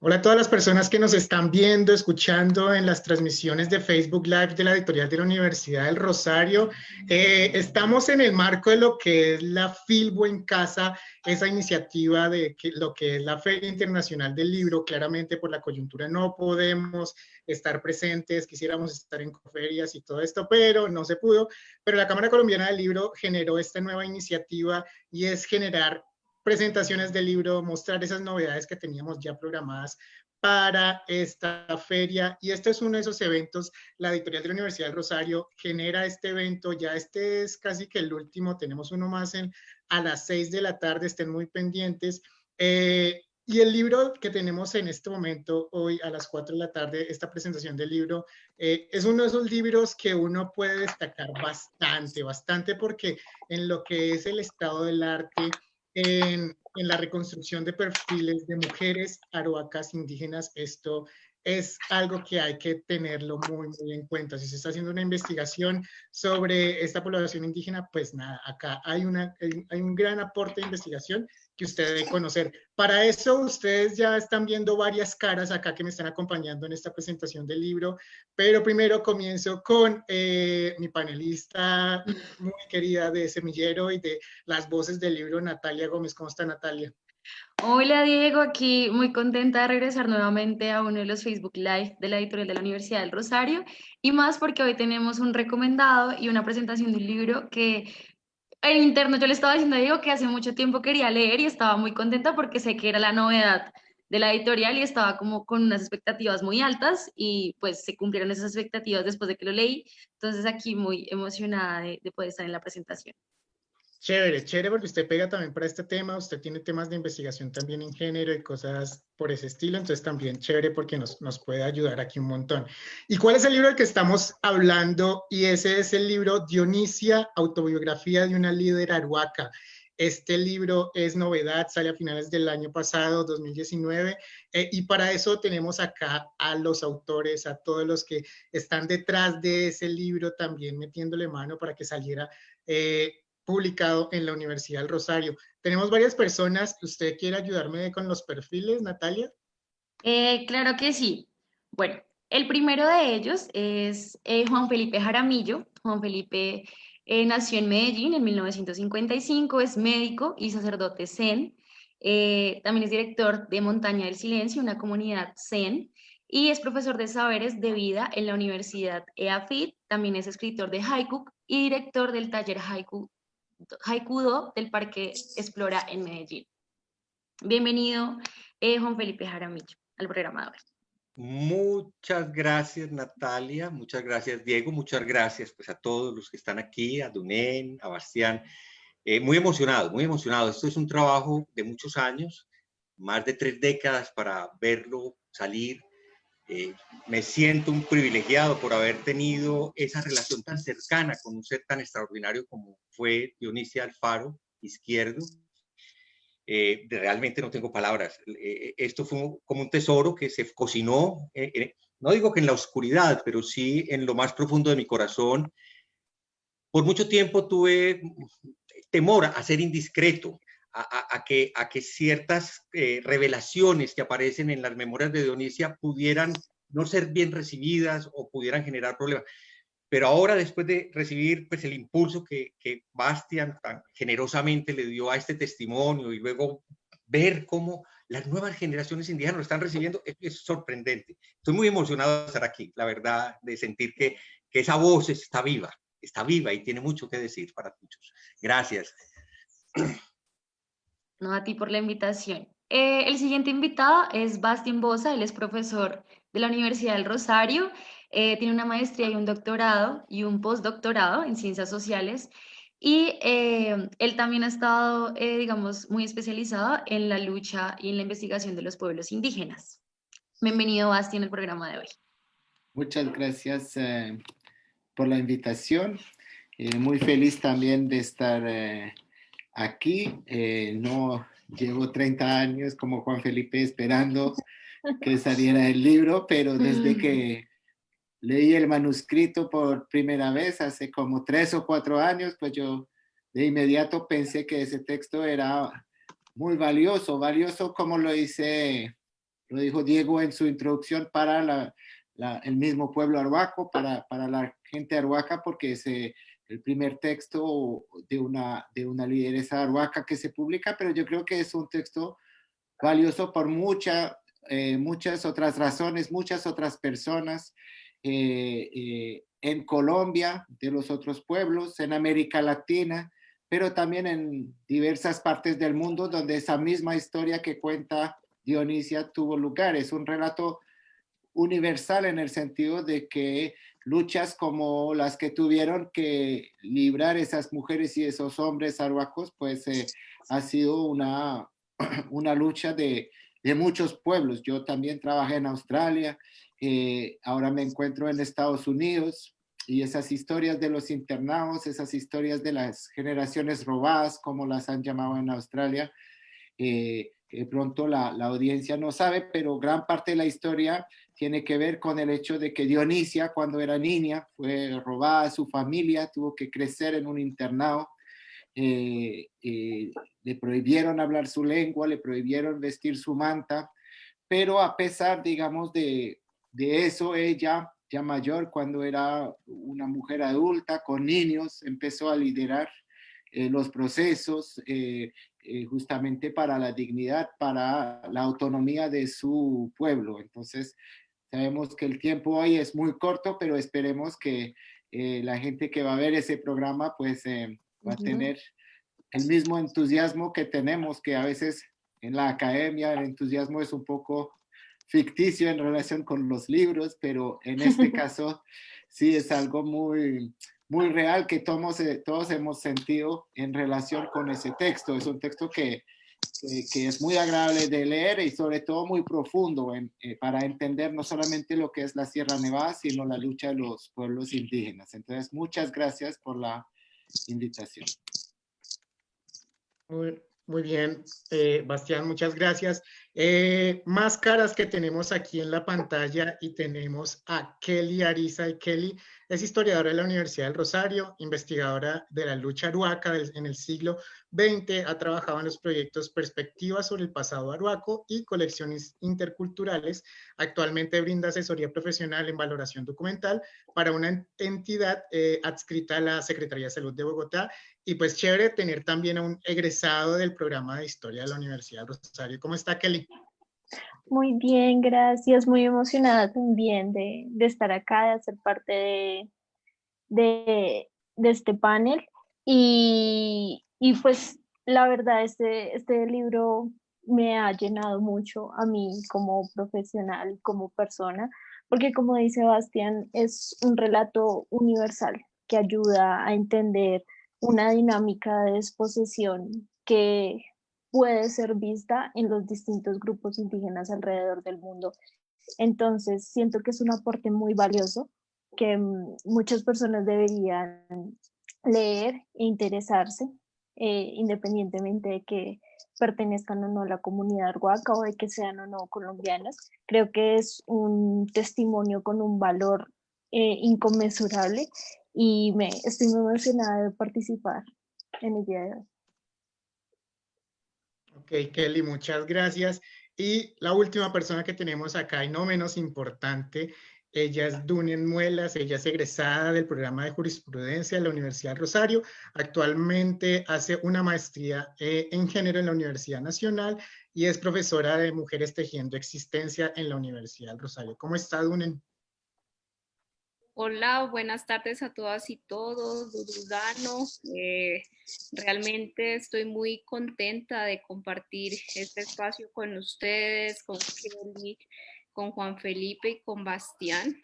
Hola a todas las personas que nos están viendo, escuchando en las transmisiones de Facebook Live de la editorial de la Universidad del Rosario. Estamos en el marco de lo que es la Filbo en Casa, esa iniciativa de lo que es la Feria Internacional del Libro. Claramente por la coyuntura no podemos estar presentes, quisiéramos estar en ferias y todo esto, pero no se pudo. Pero la Cámara Colombiana del Libro generó esta nueva iniciativa y es generar presentaciones del libro, mostrar esas novedades que teníamos ya programadas para esta feria. Y este es uno de esos eventos. La editorial de la Universidad del Rosario genera este evento. Ya este es casi que el último. Tenemos uno más a las 6 de la tarde. Estén muy pendientes. Y el libro que tenemos en este momento, hoy a las 4 de la tarde, esta presentación del libro, es uno de esos libros que uno puede destacar bastante, bastante, porque en lo que es el estado del arte, en la reconstrucción de perfiles de mujeres aroacas indígenas, esto es algo que hay que tenerlo muy, muy en cuenta. Si se está haciendo una investigación sobre esta población indígena, pues nada, acá hay un gran aporte de investigación que usted debe conocer. Para eso, ustedes ya están viendo varias caras acá que me están acompañando en esta presentación del libro, pero primero comienzo con mi panelista muy querida de Semillero y de las voces del libro, Natalia Gómez. ¿Cómo está, Natalia? Hola Diego, aquí muy contenta de regresar nuevamente a uno de los Facebook Live de la editorial de la Universidad del Rosario y más porque hoy tenemos un recomendado y una presentación de un libro que en interno yo le estaba diciendo a Diego que hace mucho tiempo quería leer y estaba muy contenta porque sé que era la novedad de la editorial y estaba como con unas expectativas muy altas y pues se cumplieron esas expectativas después de que lo leí, entonces aquí muy emocionada de poder estar en la presentación. Chévere, chévere, porque usted pega también para este tema, usted tiene temas de investigación también en género y cosas por ese estilo, entonces también chévere porque nos puede ayudar aquí un montón. ¿Y cuál es el libro del que estamos hablando? Y ese es el libro Dionisia, autobiografía de una líder aruaca. Este libro es novedad, sale a finales del año pasado, 2019, y para eso tenemos acá a los autores, a todos los que están detrás de ese libro, también metiéndole mano para que saliera publicado en la Universidad del Rosario. Tenemos varias personas. ¿Usted quiere ayudarme con los perfiles, Natalia? Claro que sí. Bueno, el primero de ellos es Juan Felipe Jaramillo. Juan Felipe nació en Medellín en 1955, es médico y sacerdote zen. También es director de Montaña del Silencio, una comunidad zen, y es profesor de saberes de vida en la Universidad EAFIT. También es escritor de haiku y director del taller Haiku del Parque Explora en Medellín. Bienvenido, Juan Felipe Jaramillo, al programa de hoy. Muchas gracias, Natalia. Muchas gracias, Diego. Muchas gracias pues, a todos los que están aquí, a Dunén, a Bastián. Muy emocionado, muy emocionado. Esto es un trabajo de muchos años, más de 3 décadas para verlo salir. Me siento un privilegiado por haber tenido esa relación tan cercana con un ser tan extraordinario como fue Dionisia Alfaro Izquierdo. Realmente no tengo palabras. Esto fue como un tesoro que se cocinó, no digo que en la oscuridad, pero sí en lo más profundo de mi corazón. Por mucho tiempo tuve temor a ser indiscreto, a que ciertas revelaciones que aparecen en las memorias de Dionisia pudieran no ser bien recibidas o pudieran generar problemas. Pero ahora, después de recibir pues, el impulso que Bastian tan generosamente le dio a este testimonio y luego ver cómo las nuevas generaciones indígenas lo están recibiendo, es sorprendente. Estoy muy emocionado de estar aquí, la verdad, de sentir que esa voz está viva y tiene mucho que decir para muchos. Gracias. No, a ti por la invitación. El siguiente invitado es Bastian Bosa, él es profesor de la Universidad del Rosario, tiene una maestría y un doctorado y un postdoctorado en ciencias sociales y él también ha estado, digamos, muy especializado en la lucha y en la investigación de los pueblos indígenas. Bienvenido, Bastian, al programa de hoy. Muchas gracias por la invitación. Muy feliz también de estar aquí. No llevo 30 años como Juan Felipe esperando que saliera el libro, pero desde que leí el manuscrito por primera vez, hace como 3 o 4 años, pues yo de inmediato pensé que ese texto era muy valioso, valioso como lo dice lo dijo Diego en su introducción, para el mismo pueblo arhuaco, para la gente arhuaca, porque es el primer texto de una lideresa arhuaca que se publica, pero yo creo que es un texto valioso por muchas otras razones, muchas otras personas en Colombia, de los otros pueblos, en América Latina, pero también en diversas partes del mundo donde esa misma historia que cuenta Dionisia tuvo lugar. Es un relato universal en el sentido de que luchas como las que tuvieron que librar esas mujeres y esos hombres arhuacos, pues ha sido una lucha de muchos pueblos. Yo también trabajé en Australia, ahora me encuentro en Estados Unidos, y esas historias de los internados, esas historias de las generaciones robadas, como las han llamado en Australia, de pronto la audiencia no sabe, pero gran parte de la historia tiene que ver con el hecho de que Dionisia, cuando era niña, fue robada a su familia, tuvo que crecer en un internado, le prohibieron hablar su lengua, le prohibieron vestir su manta, pero a pesar, digamos, de eso, ella, ya mayor, cuando era una mujer adulta, con niños, empezó a liderar los procesos justamente para la dignidad, para la autonomía de su pueblo. Entonces, sabemos que el tiempo hoy es muy corto, pero esperemos que la gente que va a ver ese programa, pues va a tener el mismo entusiasmo que tenemos, que a veces en la academia el entusiasmo es un poco ficticio en relación con los libros, pero en este caso sí es algo muy, muy real que todos hemos sentido en relación con ese texto. Es un texto que es muy agradable de leer y sobre todo muy profundo para entender no solamente lo que es la Sierra Nevada, sino la lucha de los pueblos indígenas. Entonces, muchas gracias por la invitación. Muy bien, Bastián, muchas gracias. Más caras que tenemos aquí en la pantalla, y tenemos a Kelly Ariza. Y Kelly es historiadora de la Universidad del Rosario, investigadora de la lucha arhuaca en el siglo XX, ha trabajado en los proyectos Perspectivas sobre el pasado arhuaco y Colecciones Interculturales. Actualmente brinda asesoría profesional en valoración documental para una entidad adscrita a la Secretaría de Salud de Bogotá. Y pues chévere tener también a un egresado del programa de Historia de la Universidad del Rosario. ¿Cómo está, Kelly? Muy bien, gracias. Muy emocionada también de estar acá, de hacer parte de este panel. Y pues la verdad, este libro me ha llenado mucho a mí como profesional, como persona, porque como dice Bastián, es un relato universal que ayuda a entender una dinámica de desposesión que puede ser vista en los distintos grupos indígenas alrededor del mundo. Entonces, siento que es un aporte muy valioso que muchas personas deberían leer e interesarse, independientemente de que pertenezcan o no a la comunidad arhuaca o de que sean o no colombianas. Creo que es un testimonio con un valor inconmensurable y estoy muy emocionada de participar en el día de hoy. Ok, Kelly, muchas gracias. Y la última persona que tenemos acá, y no menos importante, ella es Dunen Muelas. Ella es egresada del programa de jurisprudencia de la Universidad Rosario. Actualmente hace una maestría en género en la Universidad Nacional y es profesora de Mujeres Tejiendo Existencia en la Universidad Rosario. ¿Cómo está, Dunen? Hola, buenas tardes a todas y todos, Durudano. Realmente estoy muy contenta de compartir este espacio con ustedes, con Kelly, con Juan Felipe y con Bastián.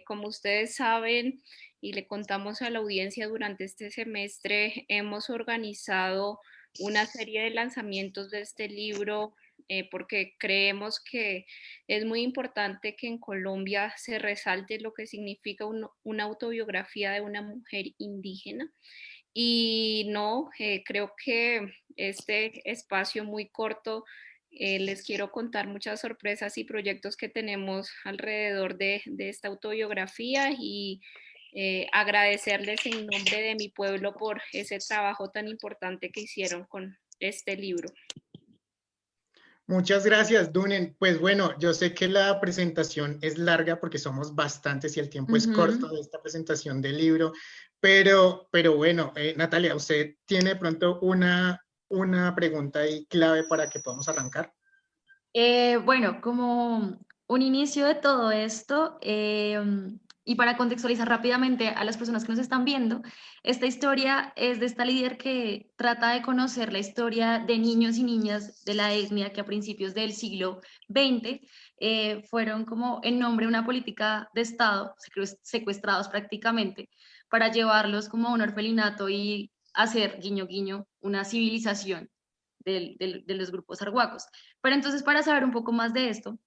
Como ustedes saben y le contamos a la audiencia, durante este semestre hemos organizado una serie de lanzamientos de este libro porque creemos que es muy importante que en Colombia se resalte lo que significa una autobiografía de una mujer indígena. Y no, creo que este espacio muy corto les quiero contar muchas sorpresas y proyectos que tenemos alrededor de esta autobiografía y agradecerles en nombre de mi pueblo por ese trabajo tan importante que hicieron con este libro. Muchas gracias, Dunen. Pues bueno, yo sé que la presentación es larga porque somos bastantes y el tiempo es corto de esta presentación del libro, pero bueno, Natalia, ¿usted tiene de pronto una pregunta ahí clave para que podamos arrancar? Bueno, como un inicio de todo esto, y para contextualizar rápidamente a las personas que nos están viendo, esta historia es de esta líder que trata de conocer la historia de niños y niñas de la etnia que a principios del siglo XX fueron como en nombre de una política de Estado, secuestrados prácticamente, para llevarlos como a un orfelinato y hacer, guiño, guiño, una civilización de los grupos arhuacos. Pero entonces, para saber un poco más de esto,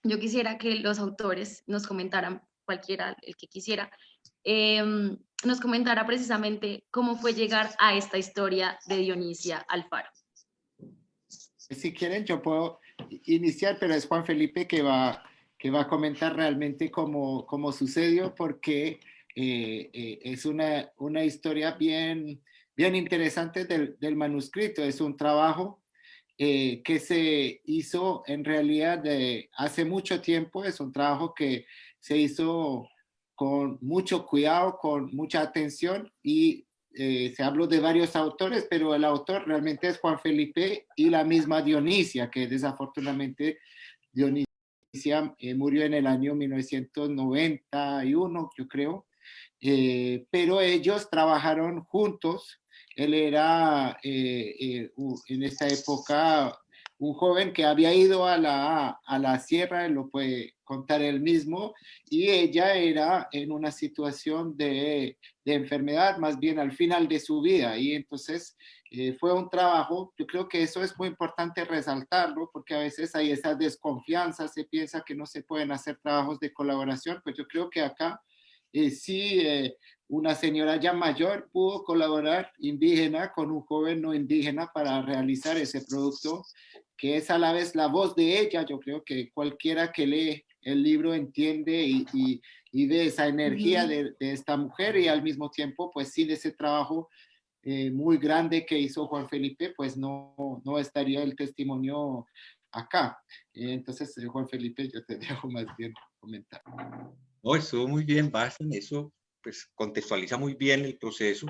yo quisiera que los autores nos comentaran, cualquiera, el que quisiera, nos comentara precisamente cómo fue llegar a esta historia de Dionisia Alfaro. Si quieren, yo puedo iniciar, pero es Juan Felipe que va a comentar realmente cómo sucedió, porque es una historia bien interesante del manuscrito. Es un trabajo que se hizo en realidad hace mucho tiempo. Es un trabajo que se hizo con mucho cuidado, con mucha atención, y se habló de varios autores, pero el autor realmente es Juan Felipe y la misma Dionisia, que desafortunadamente Dionisia murió en el año 1991, yo creo, pero ellos trabajaron juntos. Él era en esta época un joven que había ido a la sierra, él lo puede contar él mismo, y ella era en una situación de enfermedad, más bien al final de su vida, y entonces fue un trabajo. Yo creo que eso es muy importante resaltarlo, porque a veces hay esa desconfianza, se piensa que no se pueden hacer trabajos de colaboración. Pues yo creo que acá sí, una señora ya mayor pudo colaborar, indígena, con un joven no indígena, para realizar ese producto, que es a la vez la voz de ella. Yo creo que cualquiera que lee el libro entiende y ve esa energía de esta mujer, y al mismo tiempo, pues sin ese trabajo muy grande que hizo Juan Felipe, pues no estaría el testimonio acá. Entonces, Juan Felipe, yo te dejo más bien comentar. No, estuvo muy bien, Bastian. Eso pues contextualiza muy bien el proceso.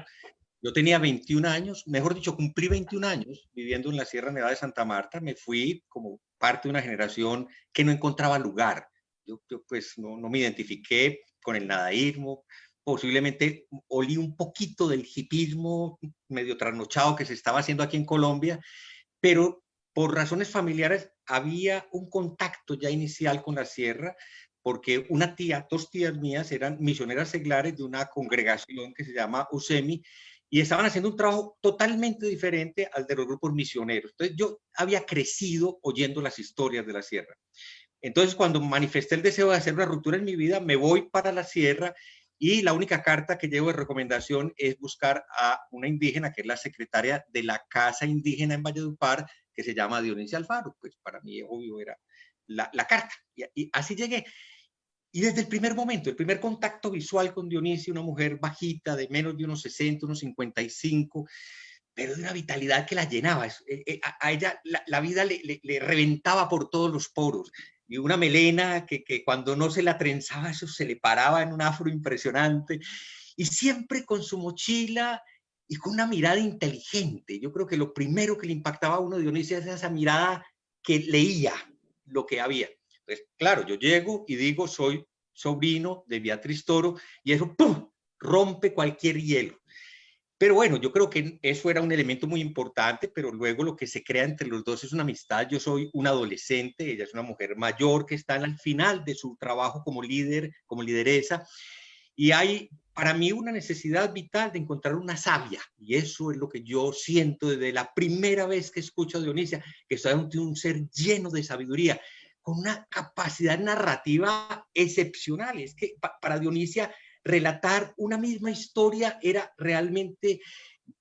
Yo tenía 21 años, mejor dicho, cumplí 21 años viviendo en la Sierra Nevada de Santa Marta. Me fui como parte de una generación que no encontraba lugar. Yo pues no me identifiqué con el nadaísmo. Posiblemente olí un poquito del hipismo medio trasnochado que se estaba haciendo aquí en Colombia, pero por razones familiares había un contacto ya inicial con la sierra, porque dos tías mías eran misioneras seglares de una congregación que se llama USEMI, y estaban haciendo un trabajo totalmente diferente al de los grupos misioneros. Entonces yo había crecido oyendo las historias de la sierra. Entonces cuando manifesté el deseo de hacer una ruptura en mi vida, me voy para la sierra, y la única carta que llevo de recomendación es buscar a una indígena que es la secretaria de la Casa Indígena en Valledupar, que se llama Dionisia Alfaro. Pues para mí, obvio, era la carta. Y así llegué. Y desde el primer momento, el primer contacto visual con Dionisia, una mujer bajita, de menos de unos 60, unos 55, pero de una vitalidad que la llenaba. A ella la vida le reventaba por todos los poros. Y una melena que cuando no se la trenzaba, eso se le paraba en un afro impresionante. Y siempre con su mochila y con una mirada inteligente. Yo creo que lo primero que le impactaba a uno de Dionisia es esa mirada que leía lo que había. Entonces, claro, yo llego y digo, soy sobrino de Beatriz Toro, y eso ¡pum!, rompe cualquier hielo. Pero bueno, yo creo que eso era un elemento muy importante, pero luego lo que se crea entre los dos es una amistad. Yo soy un adolescente, ella es una mujer mayor que está al final de su trabajo como líder, como lideresa, y hay para mí una necesidad vital de encontrar una sabia, y eso es lo que yo siento desde la primera vez que escucho a Dionisia, que es un ser lleno de sabiduría, con una capacidad narrativa excepcional. Es que para Dionisia relatar una misma historia era realmente,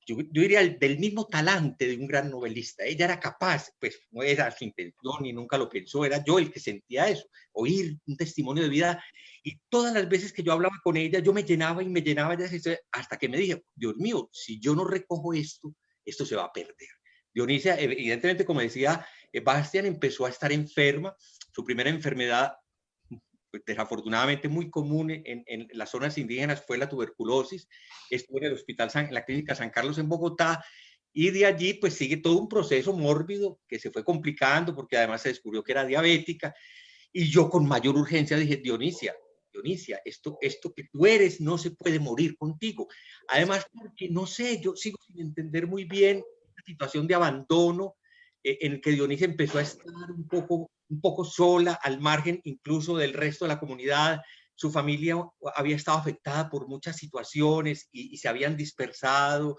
yo diría, del mismo talante de un gran novelista. Ella era capaz, pues no era su intención ni nunca lo pensó, era yo el que sentía eso, oír un testimonio de vida. Y todas las veces que yo hablaba con ella, yo me llenaba y me llenaba de esa historia, hasta que me dije, Dios mío, si yo no recojo esto, esto se va a perder. Dionisia, evidentemente, como decía, Bastián empezó a estar enferma. Su primera enfermedad, pues, desafortunadamente muy común en las zonas indígenas, fue la tuberculosis. Estuvo en el hospital, en la clínica San Carlos en Bogotá, y de allí pues sigue todo un proceso mórbido que se fue complicando porque además se descubrió que era diabética. Y yo con mayor urgencia dije, Dionisia, esto que tú eres no se puede morir contigo. Además, porque no sé, yo sigo sin entender muy bien la situación de abandono en que Dionisia empezó a estar un poco sola, al margen incluso del resto de la comunidad. Su familia había estado afectada por muchas situaciones y se habían dispersado.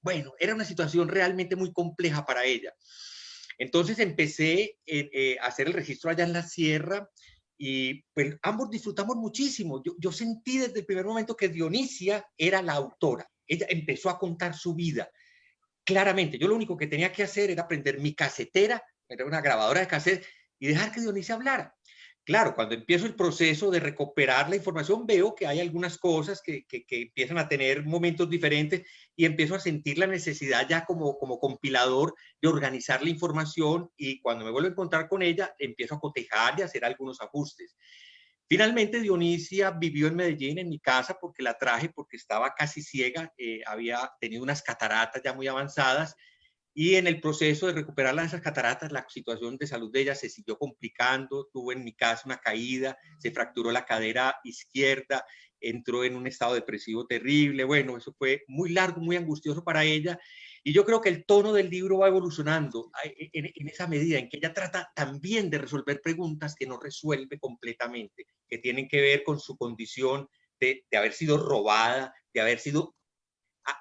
Bueno, era una situación realmente muy compleja para ella. Entonces empecé a hacer el registro allá en la sierra y pues ambos disfrutamos muchísimo. Yo sentí desde el primer momento que Dionisia era la autora. Ella empezó a contar su vida. Claramente, yo lo único que tenía que hacer era prender mi casetera, era una grabadora de cassette, y dejar que Dionisia hablara. Claro, cuando empiezo el proceso de recuperar la información, veo que hay algunas cosas que empiezan a tener momentos diferentes y empiezo a sentir la necesidad ya como compilador de organizar la información, y cuando me vuelvo a encontrar con ella, empiezo a cotejar y a hacer algunos ajustes. Finalmente, Dionisia vivió en Medellín, en mi casa, porque la traje porque estaba casi ciega, había tenido unas cataratas ya muy avanzadas, y en el proceso de recuperar esas cataratas, la situación de salud de ella se siguió complicando. Tuvo en mi casa una caída, se fracturó la cadera izquierda, entró en un estado depresivo terrible. Bueno, eso fue muy largo, muy angustioso para ella. Y yo creo que el tono del libro va evolucionando en esa medida en que ella trata también de resolver preguntas que no resuelve completamente, que tienen que ver con su condición de haber sido robada, de haber sido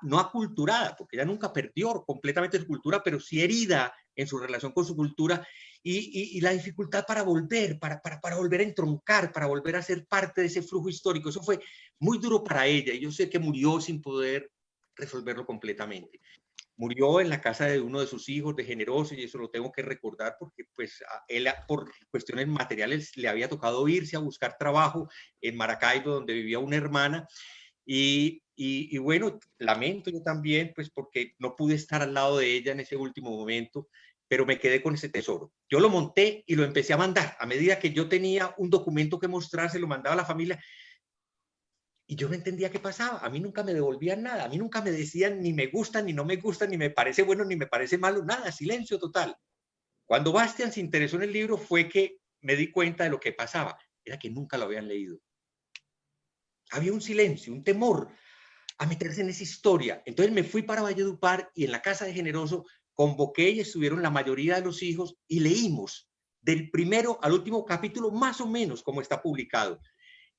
no aculturada, porque ella nunca perdió completamente su cultura, pero sí herida en su relación con su cultura, y la dificultad para volver, para volver a entroncar, para volver a ser parte de ese flujo histórico. Eso fue muy duro para ella, y yo sé que murió sin poder resolverlo completamente. Murió en la casa de uno de sus hijos, de Generoso, y eso lo tengo que recordar porque pues a él, por cuestiones materiales, le había tocado irse a buscar trabajo en Maracaibo, donde vivía una hermana. Y bueno, lamento yo también, pues porque no pude estar al lado de ella en ese último momento, pero me quedé con ese tesoro. Yo lo monté y lo empecé a mandar. A medida que yo tenía un documento que mostrar, se lo mandaba a la familia, y yo no entendía qué pasaba. A mí nunca me devolvían nada, a mí nunca me decían ni me gusta, ni no me gusta, ni me parece bueno, ni me parece malo, nada, silencio total. Cuando Bastián se interesó en el libro fue que me di cuenta de lo que pasaba, era que nunca lo habían leído. Había un silencio, un temor a meterse en esa historia. Entonces me fui para Valledupar y en la casa de Generoso convoqué y estuvieron la mayoría de los hijos y leímos del primero al último capítulo más o menos como está publicado.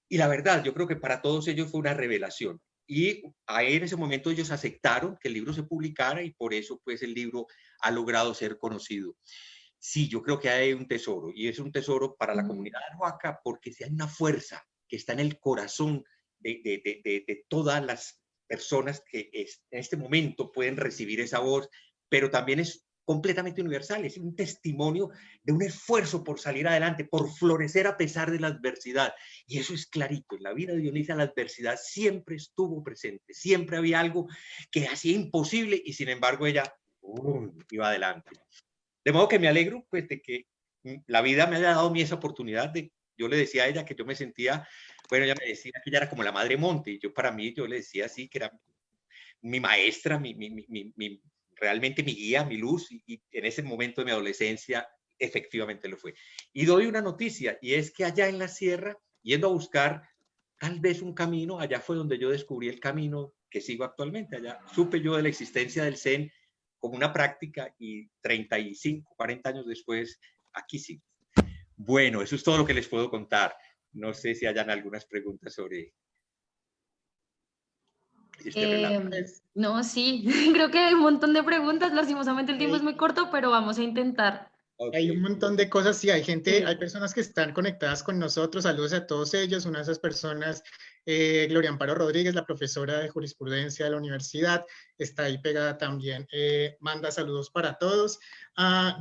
Y la verdad, yo creo que para todos ellos fue una revelación. Y ahí en ese momento ellos aceptaron que el libro se publicara y por eso pues el libro ha logrado ser conocido. Sí, yo creo que hay un tesoro, y es un tesoro para la comunidad de Arhuaca porque si hay una fuerza que está en el corazón de todas las personas que en este momento pueden recibir esa voz, pero también es completamente universal, es un testimonio de un esfuerzo por salir adelante, por florecer a pesar de la adversidad. Y eso es clarito, en la vida de Dionisia la adversidad siempre estuvo presente, siempre había algo que hacía imposible y sin embargo ella iba adelante. De modo que me alegro pues, de que la vida me haya dado a mí esa oportunidad yo le decía a ella que yo me sentía, bueno, ella me decía que ella era como la Madre Monte, y yo le decía así, que era mi maestra, realmente mi guía, mi luz, y en ese momento de mi adolescencia efectivamente lo fue. Y doy una noticia, y es que allá en la sierra, yendo a buscar tal vez un camino, allá fue donde yo descubrí el camino que sigo actualmente. Allá supe yo de la existencia del Zen como una práctica, y 35, 40 años después, aquí sigo. Bueno, eso es todo lo que les puedo contar. No sé si hayan algunas preguntas sobre este relato. No, sí, creo que hay un montón de preguntas. Lastimosamente el tiempo es muy corto, pero vamos a intentar. Okay. Hay un montón de cosas, sí, hay gente, hay personas que están conectadas con nosotros, saludos a todos ellos. Una de esas personas, Gloria Amparo Rodríguez, la profesora de jurisprudencia de la universidad, está ahí pegada también, manda saludos para todos.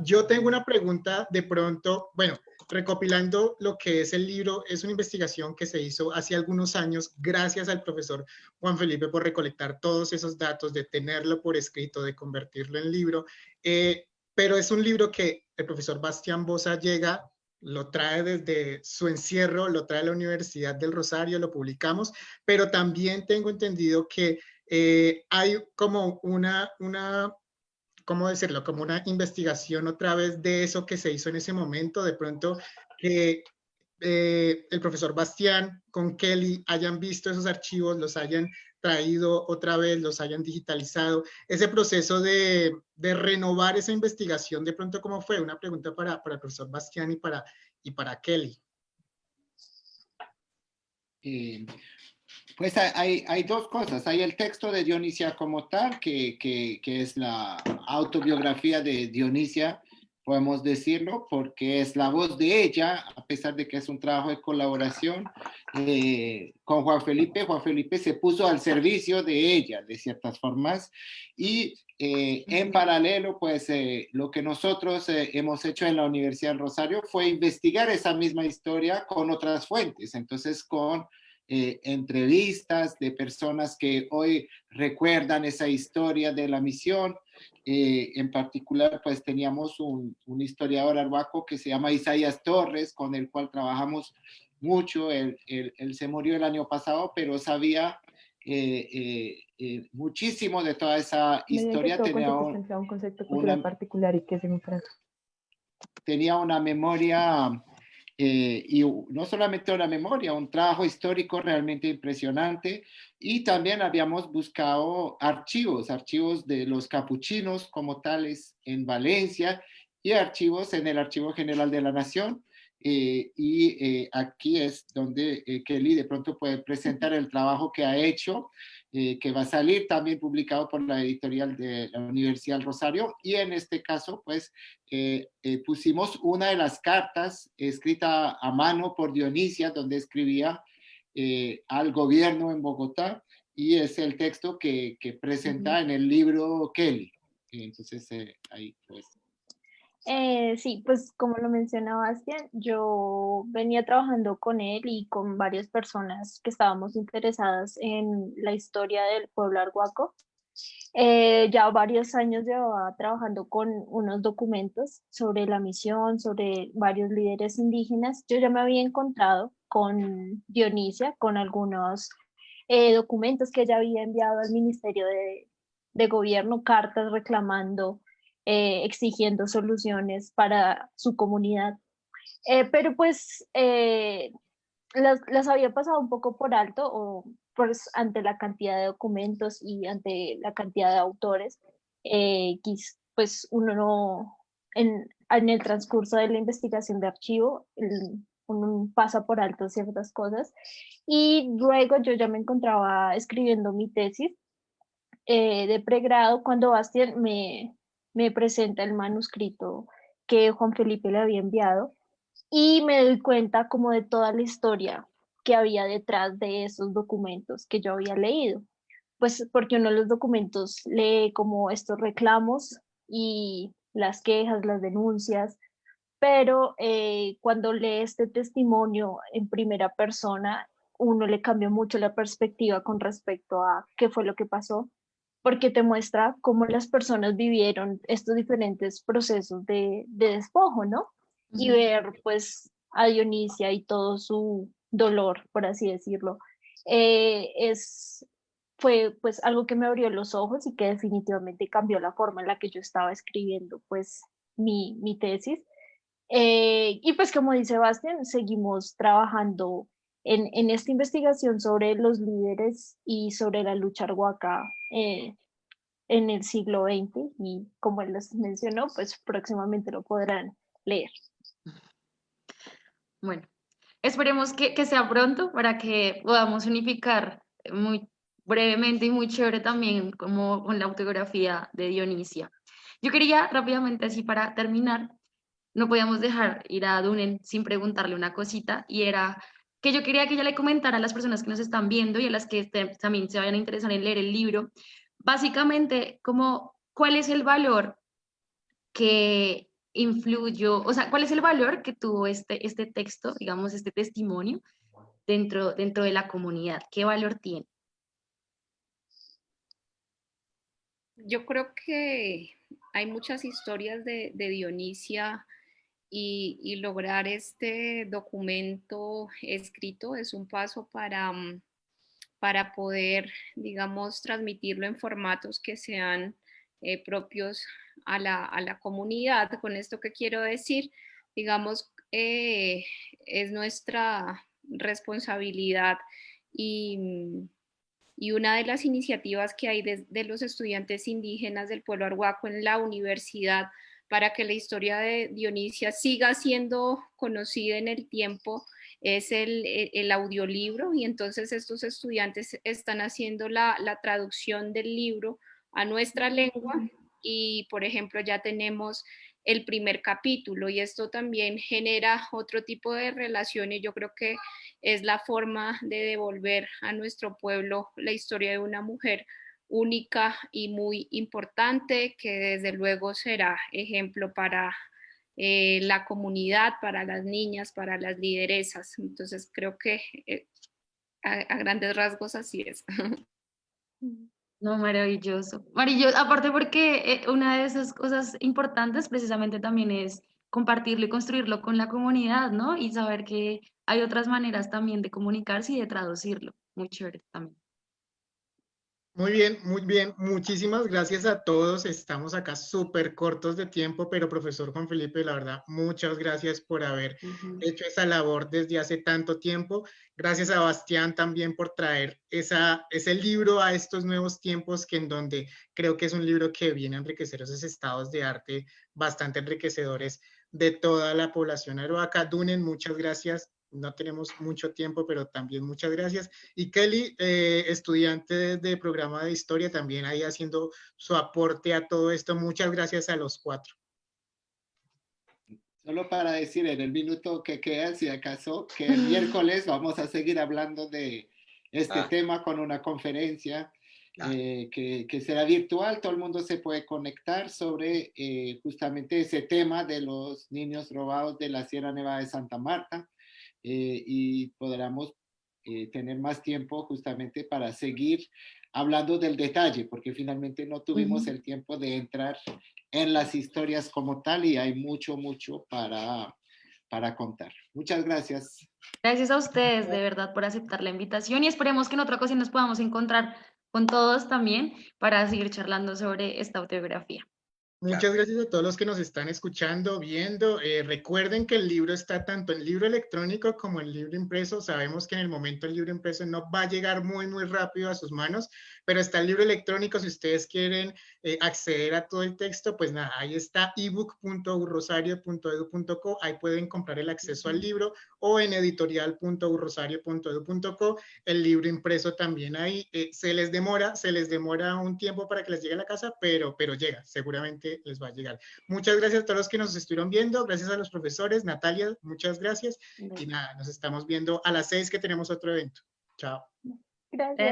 Yo tengo una pregunta de pronto, bueno, recopilando lo que es el libro, es una investigación que se hizo hace algunos años gracias al profesor Juan Felipe por recolectar todos esos datos, de tenerlo por escrito, de convertirlo en libro. Pero es un libro que el profesor Bastián Boza llega, lo trae desde su encierro, lo trae a la Universidad del Rosario, lo publicamos, pero también tengo entendido que hay como ¿cómo decirlo? Como una investigación otra vez de eso que se hizo en ese momento, de pronto que el profesor Bastián con Kelly hayan visto esos archivos, los hayan traído otra vez, los hayan digitalizado. Ese proceso de renovar esa investigación, de pronto, ¿cómo fue? Una pregunta para el profesor Bastián y para Kelly. Pues hay dos cosas. Hay el texto de Dionisia como tal, que es la autobiografía de Dionisia, podemos decirlo, porque es la voz de ella, a pesar de que es un trabajo de colaboración con Juan Felipe. Juan Felipe se puso al servicio de ella, de ciertas formas, y en paralelo, pues lo que nosotros hemos hecho en la Universidad del Rosario fue investigar esa misma historia con otras fuentes, entonces con entrevistas de personas que hoy recuerdan esa historia de la misión. En particular, pues teníamos un historiador arhuaco que se llama Isaías Torres, con el cual trabajamos mucho. Él se murió el año pasado, pero sabía muchísimo de toda esa historia. Tenía un concepto cultural particular y que es tenía una memoria y no solamente una memoria, un trabajo histórico realmente impresionante, y también habíamos buscado archivos de los capuchinos como tales en Valencia y archivos en el Archivo General de la Nación, aquí es donde Kelly de pronto puede presentar el trabajo que ha hecho, que va a salir también publicado por la editorial de la Universidad del Rosario, y en este caso pues pusimos una de las cartas escrita a mano por Dionisia, donde escribía al gobierno en Bogotá, y es el texto que presenta en el libro Kelly. Entonces ahí pues. Sí, pues como lo menciona Bastián, yo venía trabajando con él y con varias personas que estábamos interesadas en la historia del pueblo arhuaco. Ya varios años llevaba trabajando con unos documentos sobre la misión, sobre varios líderes indígenas. Yo ya me había encontrado con Dionisia, con algunos documentos que ella había enviado al Ministerio de Gobierno, cartas reclamando, exigiendo soluciones para su comunidad. Pero pues las había pasado un poco por alto, o pues ante la cantidad de documentos y ante la cantidad de autores, pues uno no, en el transcurso de la investigación de archivo, uno pasa por alto ciertas cosas, y luego yo ya me encontraba escribiendo mi tesis de pregrado cuando Bastián me presenta el manuscrito que Juan Felipe le había enviado, y me doy cuenta como de toda la historia que había detrás de esos documentos que yo había leído. Pues porque uno de los documentos lee como estos reclamos y las quejas, las denuncias, pero cuando lee este testimonio en primera persona, uno le cambia mucho la perspectiva con respecto a qué fue lo que pasó, porque te muestra cómo las personas vivieron estos diferentes procesos de despojo, ¿no? Y ver pues a Dionisia y todo su dolor, por así decirlo, fue pues algo que me abrió los ojos y que definitivamente cambió la forma en la que yo estaba escribiendo pues mi tesis. Y pues como dice Bastián, seguimos trabajando en esta investigación sobre los líderes y sobre la lucha arhuaca en el siglo XX, y como él les mencionó, pues próximamente lo podrán leer. Bueno, esperemos que sea pronto para que podamos unificar muy brevemente y muy chévere también como con la autobiografía de Dionisia. Yo quería rápidamente, así para terminar, no podíamos dejar ir a Dunen sin preguntarle una cosita, y era que yo quería que ella le comentara a las personas que nos están viendo y a las que también se vayan a interesar en leer el libro, básicamente como cuál es el valor que influyó, o sea, cuál es el valor que tuvo este texto, digamos, este testimonio dentro de la comunidad? ¿Qué valor tiene? Yo creo que hay muchas historias de Dionisia y lograr este documento escrito es un paso para poder, digamos, transmitirlo en formatos que sean propios a la comunidad. Con esto que quiero decir, digamos, es nuestra responsabilidad y una de las iniciativas que hay de los estudiantes indígenas del pueblo arhuaco en la universidad para que la historia de Dionisia siga siendo conocida en el tiempo es el audiolibro, y entonces estos estudiantes están haciendo la traducción del libro a nuestra lengua y, por ejemplo, ya tenemos el primer capítulo y esto también genera otro tipo de relación y yo creo que es la forma de devolver a nuestro pueblo la historia de una mujer única y muy importante que desde luego será ejemplo para la comunidad, para las niñas, para las lideresas. Entonces creo que a grandes rasgos así es. No, maravilloso. Maravilloso, aparte porque una de esas cosas importantes precisamente también es compartirlo y construirlo con la comunidad, ¿no? Y saber que hay otras maneras también de comunicarse y de traducirlo. Muy chévere también. Muy bien, muy bien. Muchísimas gracias a todos. Estamos acá súper cortos de tiempo, pero profesor Juan Felipe, la verdad, muchas gracias por haber hecho esa labor desde hace tanto tiempo. Gracias a Bastián también por traer ese libro a estos nuevos tiempos, que en donde creo que es un libro que viene a enriquecer esos estados de arte bastante enriquecedores de toda la población arhuaca. Dunen, muchas gracias. No tenemos mucho tiempo, pero también muchas gracias. Y Kelly, estudiante de programa de historia, también ahí haciendo su aporte a todo esto. Muchas gracias a los cuatro. Solo para decir en el minuto que queda, si acaso, que el miércoles vamos a seguir hablando de este tema con una conferencia que será virtual. Todo el mundo se puede conectar sobre justamente ese tema de los niños robados de la Sierra Nevada de Santa Marta. Y podamos tener más tiempo justamente para seguir hablando del detalle, porque finalmente no tuvimos el tiempo de entrar en las historias como tal y hay mucho para contar. Muchas gracias. Gracias a ustedes, de verdad, por aceptar la invitación y esperemos que en otra ocasión nos podamos encontrar con todos también para seguir charlando sobre esta autobiografía. Muchas gracias a todos los que nos están escuchando, viendo. Recuerden que el libro está tanto en libro electrónico como en libro impreso. Sabemos que en el momento el libro impreso no va a llegar muy rápido a sus manos, pero está el libro electrónico. Si ustedes quieren acceder a todo el texto, pues nada, ahí está ebook.urrosario.edu.co. Ahí pueden comprar el acceso al libro o en editorial.urrosario.edu.co. El libro impreso también ahí. Se les demora un tiempo para que les llegue a la casa, pero llega, seguramente les va a llegar. Muchas gracias a todos los que nos estuvieron viendo, gracias a los profesores, Natalia, muchas gracias, y nada, nos estamos viendo a las 6 que tenemos otro evento. Chao. Gracias.